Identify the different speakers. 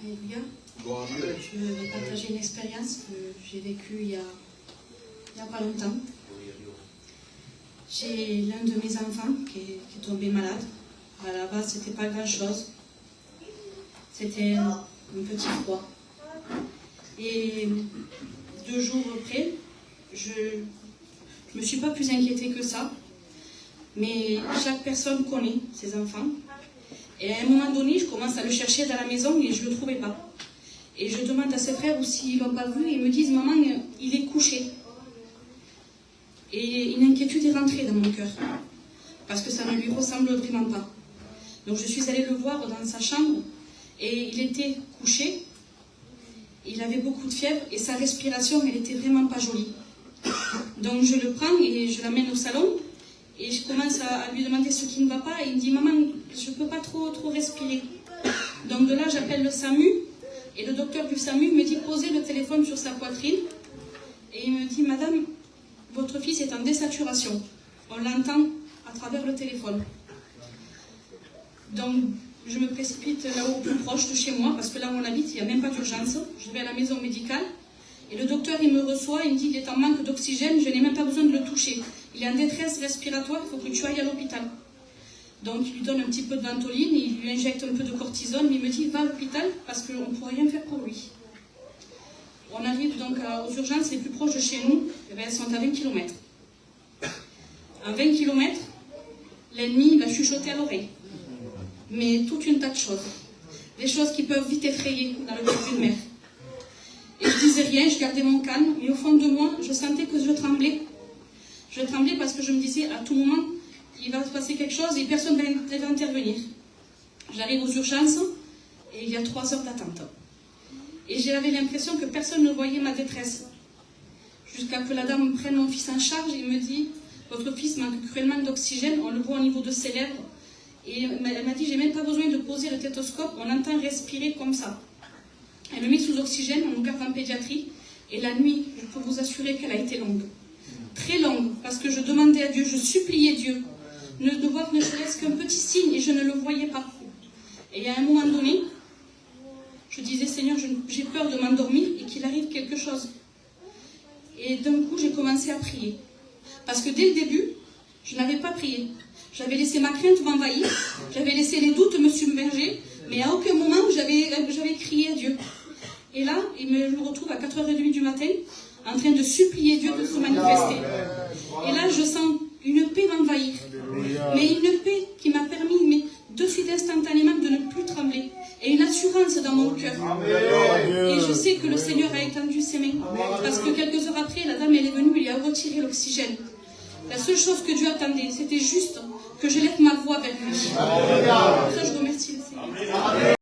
Speaker 1: Alléluia. Je vais partager une expérience que j'ai vécue il y a pas longtemps. J'ai l'un de mes enfants qui est tombé malade. À la base, c'était pas grand-chose. C'était un petit froid. Et 2 jours après, je ne me suis pas plus inquiétée que ça. Mais chaque personne connaît ses enfants. Et à un moment donné, je commence à le chercher dans la maison et je ne le trouvais pas. Et je demande à ses frères s'ils ne l'ont pas vu et ils me disent « Maman, il est couché ». Et une inquiétude est rentrée dans mon cœur. Parce que ça ne lui ressemble vraiment pas. Donc je suis allée le voir dans sa chambre et il était couché. Il avait beaucoup de fièvre et sa respiration, elle n'était vraiment pas jolie. Donc je le prends et je l'amène au salon. Et je commence à lui demander ce qui ne va pas. Et il me dit « Maman, je ne peux pas trop respirer ». Donc de là, j'appelle le SAMU. Et le docteur du SAMU me dit « Posez le téléphone sur sa poitrine ». Et il me dit « Madame, votre fils est en désaturation. On l'entend à travers le téléphone ». Donc je me précipite là-haut plus proche de chez moi. Parce que là où on habite, il n'y a même pas d'urgence. Je vais à la maison médicale. Et le docteur, il me reçoit, il me dit qu'il est en manque d'oxygène, je n'ai même pas besoin de le toucher. Il est en détresse respiratoire, il faut que tu ailles à l'hôpital. Donc il lui donne un petit peu de ventoline, il lui injecte un peu de cortisone, mais il me dit va à l'hôpital parce qu'on ne pourra rien faire pour lui. On arrive donc aux urgences les plus proches de chez nous, et bien, elles sont à 20 km. À 20 km, l'ennemi va chuchoter à l'oreille. Mais toute une tas de choses. Des choses qui peuvent vite effrayer dans le cœur d'une mère. Et je disais rien, je gardais mon calme, mais au fond de moi, je sentais que je tremblais. Je tremblais parce que je me disais, à tout moment, il va se passer quelque chose et personne ne va intervenir. J'arrive aux urgences et il y a 3 heures d'attente. Et j'avais l'impression que personne ne voyait ma détresse. Jusqu'à que la dame prenne mon fils en charge et me dit, votre fils manque cruellement d'oxygène, on le voit au niveau de ses lèvres. Et elle m'a dit, j'ai même pas besoin de poser le stéthoscope, on entend respirer comme ça. Elle me met sous oxygène, on nous garde en pédiatrie. Et la nuit, je peux vous assurer qu'elle a été longue. Très longue, parce que je demandais à Dieu, je suppliais Dieu de voir ne serait-ce qu'un petit signe et je ne le voyais pas. Et à un moment donné, je disais, Seigneur, j'ai peur de m'endormir et qu'il arrive quelque chose. Et d'un coup, j'ai commencé à prier. Parce que dès le début, je n'avais pas prié. J'avais laissé ma crainte m'envahir, j'avais laissé les doutes me submerger, mais à aucun moment j'avais crié à Dieu. Et là, je me retrouve à 4h30 du matin, en train de supplier Dieu de se manifester. Et là, je sens une paix m'envahir. Mais une paix qui m'a permis, de suite instantanément, de ne plus trembler. Et une assurance dans mon cœur. Et je sais que le Seigneur a étendu ses mains. Parce que quelques heures après, la dame, elle est venue, il a retiré l'oxygène. La seule chose que Dieu attendait, c'était juste que je lève ma voix vers lui. Pour ça, je remercie le Seigneur.